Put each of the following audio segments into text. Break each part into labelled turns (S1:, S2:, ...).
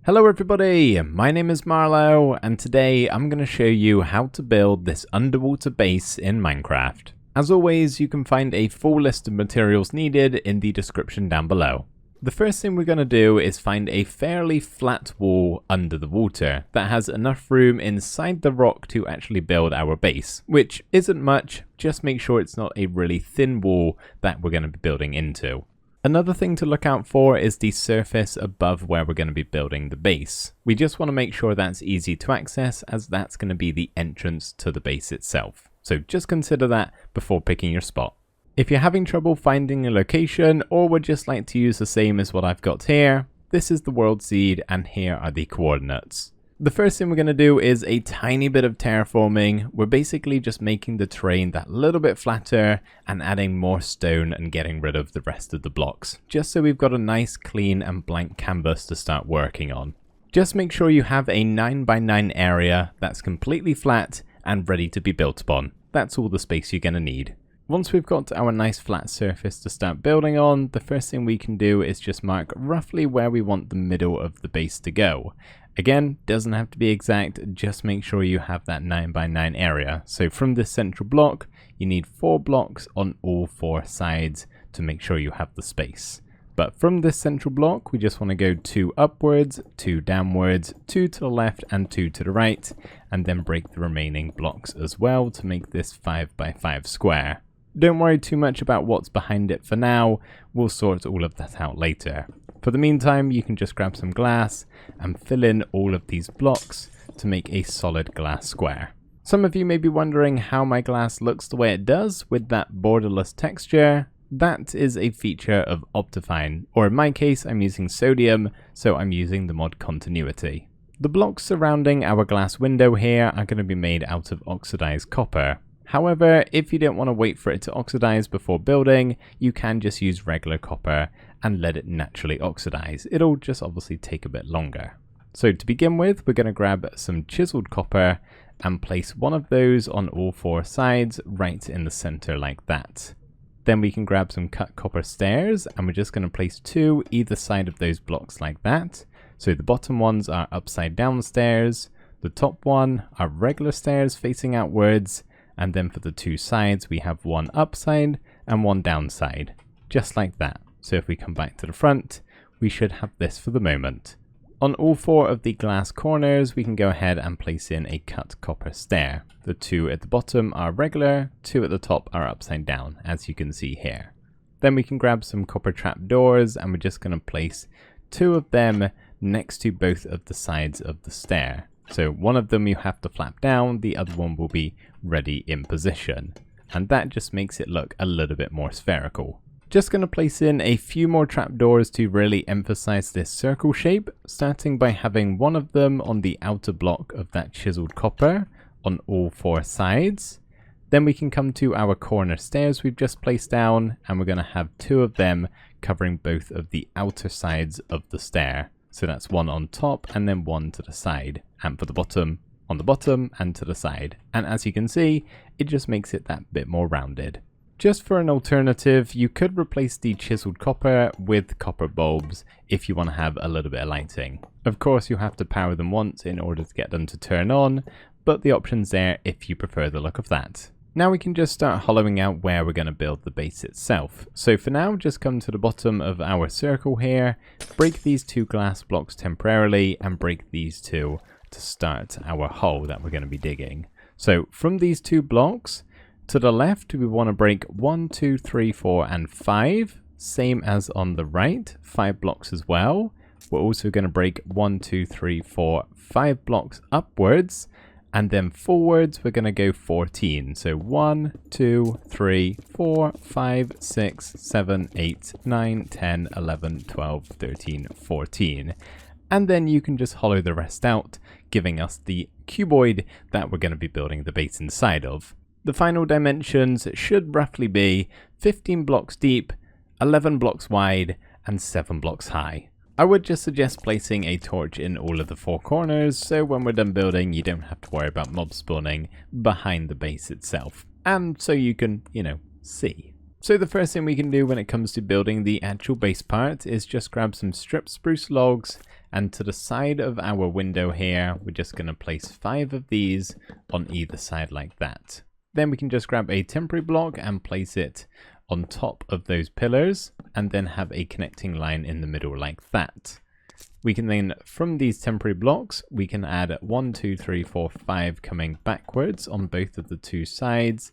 S1: Hello everybody, my name is Marlo and today I'm going to show you how to build this underwater base in Minecraft. As always, you can find a full list of materials needed in the description down below. The first thing we're going to do is find a fairly flat wall under the water that has enough room inside the rock to actually build our base, which isn't much, just make sure it's not a really thin wall that we're going to be building into. Another thing to look out for is the surface above where we're going to be building the base. We just want to make sure that's easy to access, as that's going to be the entrance to the base itself. So just consider that before picking your spot. If you're having trouble finding a location or would just like to use the same as what I've got here, this is the world seed and here are the coordinates. The first thing we're going to do is a tiny bit of terraforming. We're basically just making the terrain that little bit flatter and adding more stone and getting rid of the rest of the blocks, just so we've got a nice clean and blank canvas to start working on. Just make sure you have a 9x9 area that's completely flat and ready to be built upon. That's all the space you're going to need. Once we've got our nice flat surface to start building on, the first thing we can do is just mark roughly where we want the middle of the base to go. Again, doesn't have to be exact, just make sure you have that 9x9 area. So from this central block, you need 4 blocks on all 4 sides to make sure you have the space. But from this central block, we just want to go 2 upwards, 2 downwards, 2 to the left and 2 to the right, and then break the remaining blocks as well to make this 5x5 square. Don't worry too much about what's behind it for now, we'll sort all of that out later. For the meantime, you can just grab some glass and fill in all of these blocks to make a solid glass square. Some of you may be wondering how my glass looks the way it does with that borderless texture. That is a feature of Optifine, or in my case I'm using sodium, so I'm using the mod continuity. The blocks surrounding our glass window here are going to be made out of oxidized copper. However, if you don't want to wait for it to oxidize before building, you can just use regular copper and let it naturally oxidize. It'll just obviously take a bit longer. So to begin with, we're going to grab some chiseled copper and place one of those on all 4 sides right in the center like that. Then we can grab some cut copper stairs and we're just going to place 2 either side of those blocks like that. So the bottom ones are upside down stairs, the top one are regular stairs facing outwards, and then for the 2 sides we have 1 upside and 1 downside, just like that. So if we come back to the front, we should have this for the moment. On all 4 of the glass corners, we can go ahead and place in a cut copper stair. The 2 at the bottom are regular, 2 at the top are upside down, as you can see here. Then we can grab some copper trapdoors and we're just going to place 2 of them next to both of the sides of the stair. So one of them you have to flap down, the other one will be ready in position. And that just makes it look a little bit more spherical. Just going to place in a few more trapdoors to really emphasize this circle shape, starting by having one of them on the outer block of that chiseled copper on all 4 sides. Then we can come to our corner stairs we've just placed down, and we're going to have 2 of them covering both of the outer sides of the stair. So that's 1 on top and then 1 to the side, and for the bottom, on the bottom and to the side. And as you can see, it just makes it that bit more rounded. Just for an alternative, you could replace the chiseled copper with copper bulbs if you want to have a little bit of lighting. Of course, you have to power them once in order to get them to turn on, but the option's there if you prefer the look of that. Now we can just start hollowing out where we're going to build the base itself. So for now, just come to the bottom of our circle here, break these 2 glass blocks temporarily, and break these 2 to start our hole that we're going to be digging. So from these 2 blocks, to the left, we want to break 1, 2, 3, 4, and 5, same as on the right, 5 blocks as well. We're also going to break 1, 2, 3, 4, 5 blocks upwards, and then forwards, we're going to go 14. So 1, 2, 3, 4, 5, 6, 7, 8, 9, 10, 11, 12, 13, 14. And then you can just hollow the rest out, giving us the cuboid that we're going to be building the base inside of. The final dimensions should roughly be 15 blocks deep, 11 blocks wide, and 7 blocks high. I would just suggest placing a torch in all of the 4 corners, so when we're done building you don't have to worry about mob spawning behind the base itself. And so you can, see. So the first thing we can do when it comes to building the actual base part is just grab some stripped spruce logs And to the side of our window here, we're just going to place 5 of these on either side like that. Then we can just grab a temporary block and place it on top of those pillars, and then have a connecting line in the middle like that. We can then, from these temporary blocks, we can add 1, 2, 3, 4, 5 coming backwards on both of the 2 sides,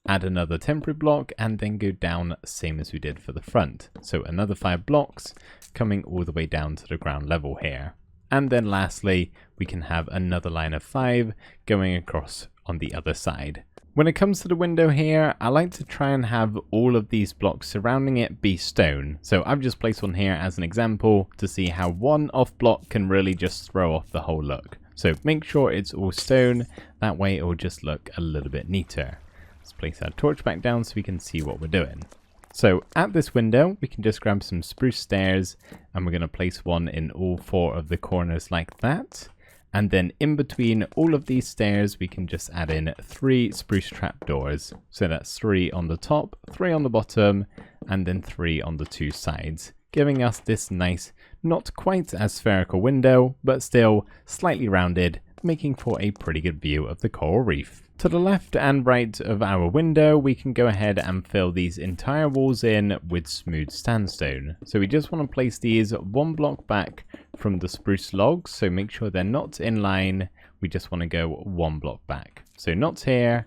S1: add another temporary block, and then go down same as we did for the front. So another 5 blocks coming all the way down to the ground level here. And then lastly, we can have another line of 5 going across on the other side. When it comes to the window here, I like to try and have all of these blocks surrounding it be stone. So I've just placed one here as an example to see how one off block can really just throw off the whole look. So make sure it's all stone, that way it will just look a little bit neater. Let's place our torch back down so we can see what we're doing. So at this window, we can just grab some spruce stairs, and we're going to place one in all 4 of the corners like that. And then in between all of these stairs, we can just add in 3 spruce trapdoors. So that's 3 on the top, 3 on the bottom, and then 3 on the 2 sides, giving us this nice, not quite as spherical window, but still slightly rounded, making for a pretty good view of the coral reef. To the left and right of our window, we can go ahead and fill these entire walls in with smooth sandstone. So we just want to place these 1 block back from the spruce logs, so make sure they're not in line. We just want to go 1 block back. So not here,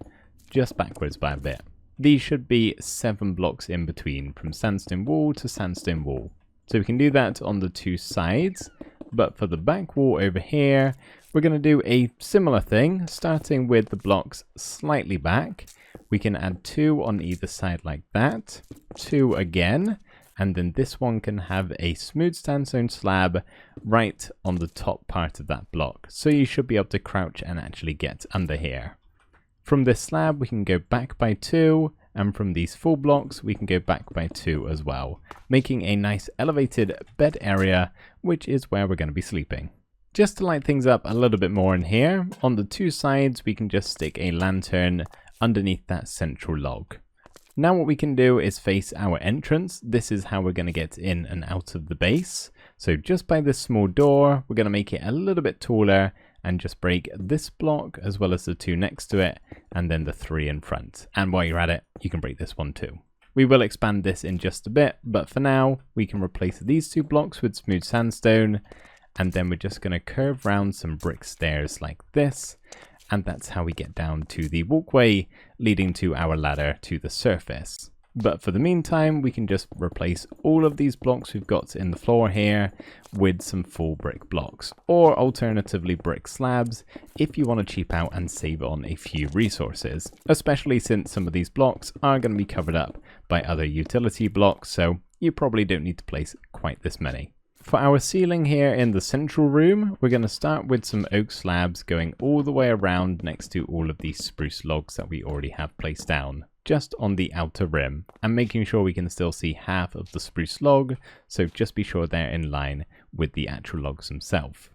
S1: just backwards by a bit. These should be 7 blocks in between from sandstone wall to sandstone wall. So we can do that on the 2 sides, but for the back wall over here, we're going to do a similar thing, starting with the blocks slightly back. We can add 2 on either side like that, 2 again, and then this one can have a smooth sandstone slab right on the top part of that block. So you should be able to crouch and actually get under here. From this slab, we can go back by 2, and from these full blocks, we can go back by 2 as well, making a nice elevated bed area, which is where we're going to be sleeping. Just to light things up a little bit more in here, on the 2 sides, we can just stick a lantern underneath that central log. Now what we can do is face our entrance. This is how we're going to get in and out of the base. So just by this small door, we're going to make it a little bit taller and just break this block as well as the 2 next to it, and then the 3 in front. And while you're at it, you can break this one too. We will expand this in just a bit, but for now, we can replace these 2 blocks with smooth sandstone. And then we're just going to curve round some brick stairs like this. And that's how we get down to the walkway leading to our ladder to the surface. But for the meantime, we can just replace all of these blocks we've got in the floor here with some full brick blocks, or alternatively brick slabs if you want to cheap out and save on a few resources, especially since some of these blocks are going to be covered up by other utility blocks, so you probably don't need to place quite this many. For our ceiling here in the central room, we're going to start with some oak slabs going all the way around next to all of these spruce logs that we already have placed down, just on the outer rim, and making sure we can still see half of the spruce log, so just be sure they're in line with the actual logs themselves.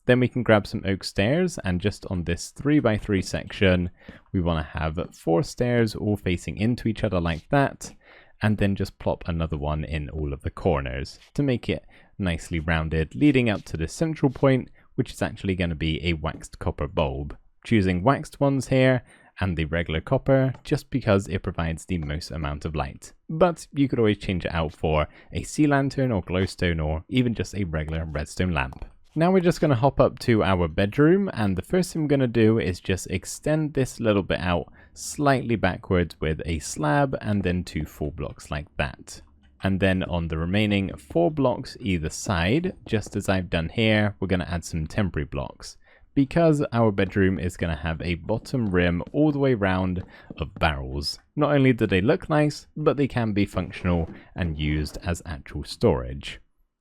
S1: Then we can grab some oak stairs, and just on this 3x3 section, we want to have 4 stairs all facing into each other like that, and then just plop another one in all of the corners to make it nicely rounded, leading up to the central point, which is actually going to be a waxed copper bulb. Choosing waxed ones here and the regular copper just because it provides the most amount of light. But you could always change it out for a sea lantern or glowstone, or even just a regular redstone lamp. Now we're just going to hop up to our bedroom, and the first thing we're going to do is just extend this little bit out slightly backwards with a slab and then 2 full blocks like that. And then on the remaining 4 blocks either side, just as I've done here, we're going to add some temporary blocks, because our bedroom is going to have a bottom rim all the way round of barrels. Not only do they look nice, but they can be functional and used as actual storage.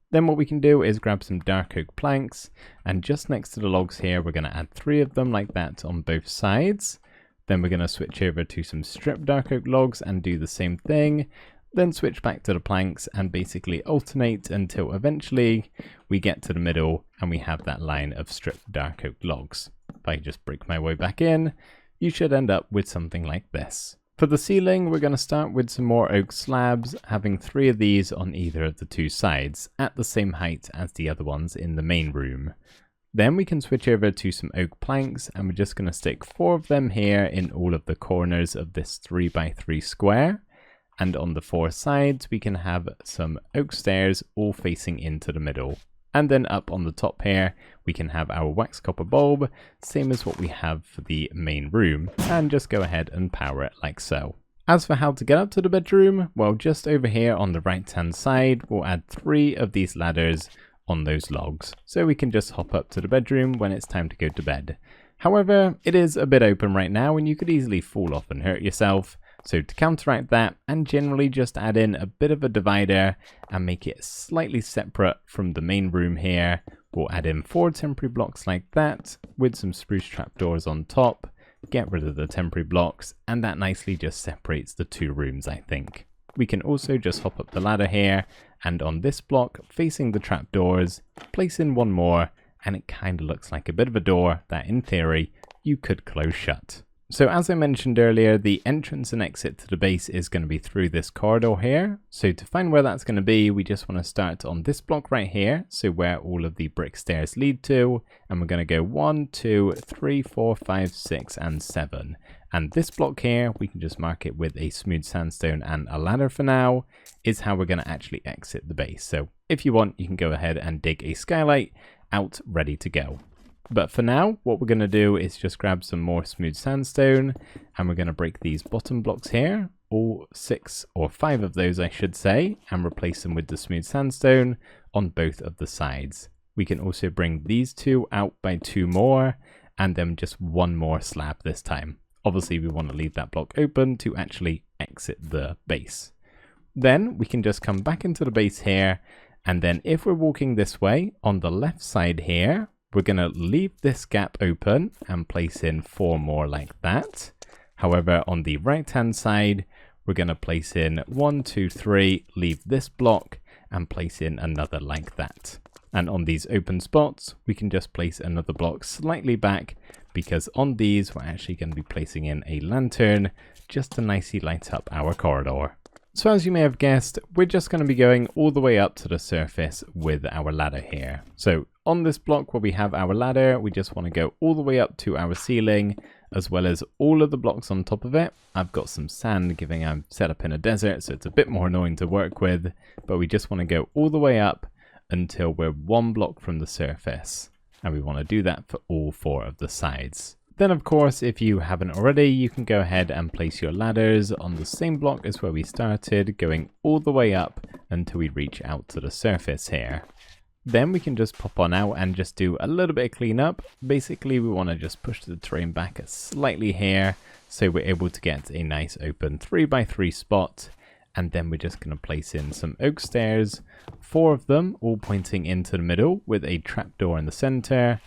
S1: Then what we can do is grab some dark oak planks, and just next to the logs here, we're going to add 3 of them like that on both sides. Then we're going to switch over to some stripped dark oak logs and do the same thing. Then switch back to the planks and basically alternate until eventually we get to the middle and we have that line of stripped dark oak logs. If I just break my way back in, you should end up with something like this. For the ceiling, we're going to start with some more oak slabs, having 3 of these on either of the 2 sides, at the same height as the other ones in the main room. Then we can switch over to some oak planks, and we're just going to stick 4 of them here in all of the corners of this 3x3 square. And on the 4 sides, we can have some oak stairs all facing into the middle. And then up on the top here, we can have our wax copper bulb, same as what we have for the main room, and just go ahead and power it like so. As for how to get up to the bedroom, well, just over here on the right hand side, we'll add 3 of these ladders on those logs, so we can just hop up to the bedroom when it's time to go to bed. However, it is a bit open right now and you could easily fall off and hurt yourself. So to counteract that, and generally just add in a bit of a divider and make it slightly separate from the main room here, we'll add in 4 temporary blocks like that with some spruce trapdoors on top, get rid of the temporary blocks, and that nicely just separates the 2 rooms, I think. We can also just hop up the ladder here, and on this block facing the trapdoors, place in 1 more, and it kind of looks like a bit of a door that in theory you could close shut. So as I mentioned earlier, the entrance and exit to the base is going to be through this corridor here. So to find where that's going to be, we just want to start on this block right here, so where all of the brick stairs lead to, and we're going to go 1, 2, 3, 4, 5, 6, and 7. And this block here, we can just mark it with a smooth sandstone and a ladder for now, is how we're going to actually exit the base. So if you want, you can go ahead and dig a skylight out ready to go. But for now, what we're going to do is just grab some more smooth sandstone, and we're going to break these bottom blocks here, all 6 or 5 of those I should say, and replace them with the smooth sandstone on both of the sides. We can also bring these 2 out by 2 more, and then just 1 more slab this time. Obviously we want to leave that block open to actually exit the base. Then we can just come back into the base here, and then if we're walking this way, on the left side here, we're going to leave this gap open and place in 4 more like that. However, on the right hand side, we're going to place in 1, 2, 3, leave this block and place in another like that. And on these open spots, we can just place another block slightly back, because on these we're actually going to be placing in a lantern just to nicely light up our corridor. So as you may have guessed, we're just going to be going all the way up to the surface with our ladder here. So on this block where we have our ladder, we just want to go all the way up to our ceiling, as well as all of the blocks on top of it. I've got some sand given I'm set up in a desert, so it's a bit more annoying to work with, but we just want to go all the way up until we're 1 block from the surface. And we want to do that for all 4 of the sides. Then of course, if you haven't already, you can go ahead and place your ladders on the same block as where we started, going all the way up until we reach out to the surface here. Then we can just pop on out and just do a little bit of cleanup. Basically, we want to just push the terrain back slightly here, so we're able to get a nice open 3x3 spot. And then we're just going to place in some oak stairs, 4 of them, all pointing into the middle with a trapdoor in the center.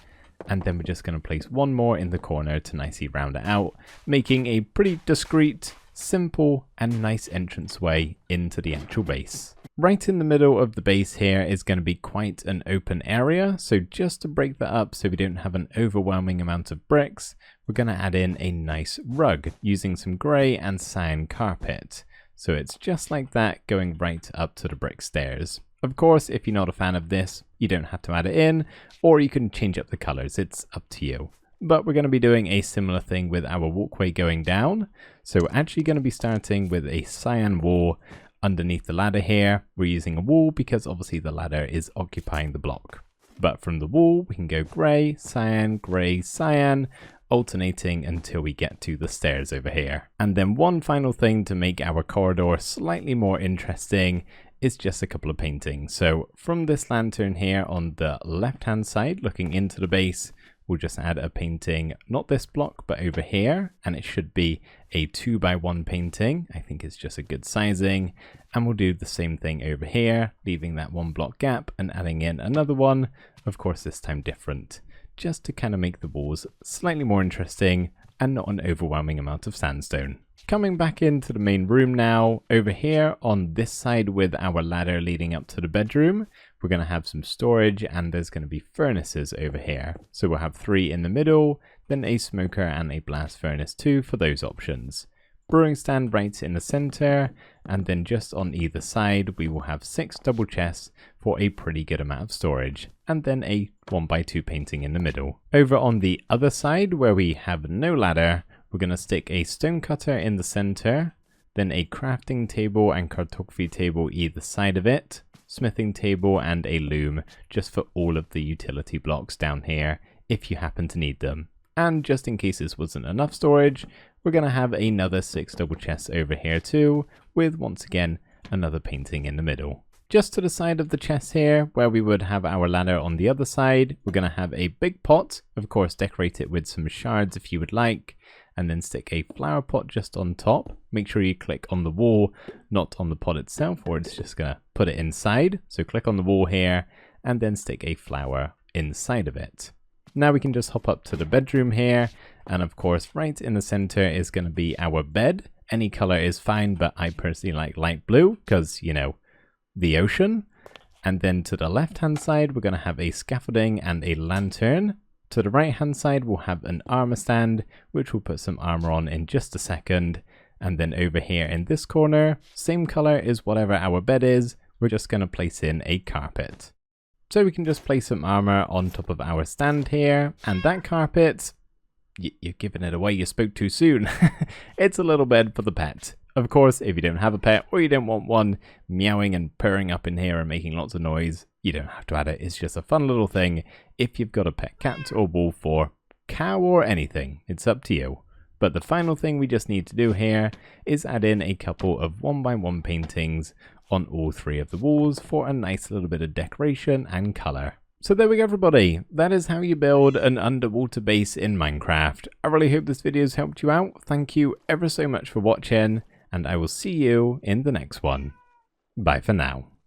S1: And then we're just going to place 1 more in the corner to nicely round it out, making a pretty discreet, simple and nice entranceway into the actual base. Right in the middle of the base here is going to be quite an open area, so just to break that up so we don't have an overwhelming amount of bricks, we're going to add in a nice rug using some grey and cyan carpet. So it's just like that, going right up to the brick stairs. Of course, if you're not a fan of this, you don't have to add it in, or you can change up the colors, it's up to you. But we're going to be doing a similar thing with our walkway going down. So we're actually going to be starting with a cyan wall underneath the ladder here. We're using a wall because obviously the ladder is occupying the block. But from the wall, we can go grey, cyan, alternating until we get to the stairs over here. And then one final thing to make our corridor slightly more interesting is just a couple of paintings. So from this lantern here on the left hand side looking into the base, we'll just add a painting, not this block but over here, and it should be a 2x1 painting. I think it's just a good sizing, and we'll do the same thing over here, leaving that 1 block gap and adding in another one, of course this time different, just to kind of make the walls slightly more interesting and not an overwhelming amount of sandstone. Coming back into the main room now, over here on this side with our ladder leading up to the bedroom, we're going to have some storage and there's going to be furnaces over here. So we'll have 3 in the middle, then a smoker and a blast furnace too for those options. brewing stand right in the center, and then just on either side we will have 6 double chests for a pretty good amount of storage, and then a 1x2 painting in the middle. Over on the other side where we have no ladder, we're going to stick a stone cutter in the center, then a crafting table and cartography table either side of it, smithing table and a loom just for all of the utility blocks down here if you happen to need them. And just in case this wasn't enough storage, we're going to have another 6 double chests over here too, with once again another painting in the middle. Just to the side of the chest here, where we would have our ladder on the other side, we're going to have a big pot, of course decorate it with some shards if you would like, and then stick a flower pot just on top. Make sure you click on the wall, not on the pot itself, or it's just going to put it inside. So click on the wall here, and then stick a flower inside of it. Now we can just hop up to the bedroom here, and of course right in the center is going to be our bed. Any color is fine, but I personally like light blue because, you know, the ocean. And then to the left hand side we're going to have a scaffolding and a lantern. To the right hand side we'll have an armor stand, which we'll put some armor on in just a second. And then over here in this corner, same color as whatever our bed is, we're just going to place in a carpet. So we can just place some armor on top of our stand here, and that carpet, you're giving it away, you spoke too soon. It's a little bed for the pet. Of course, if you don't have a pet or you don't want one meowing and purring up in here and making lots of noise, you don't have to add it. It's just a fun little thing if you've got a pet cat or wolf or cow or anything. It's up to you. But the final thing we just need to do here is add in a couple of 1x1 paintings on all 3 of the walls for a nice little bit of decoration and color. So there we go everybody, that is how you build an underwater base in Minecraft. I really hope this video has helped you out. Thank you ever so much for watching, and I will see you in the next one. Bye for now.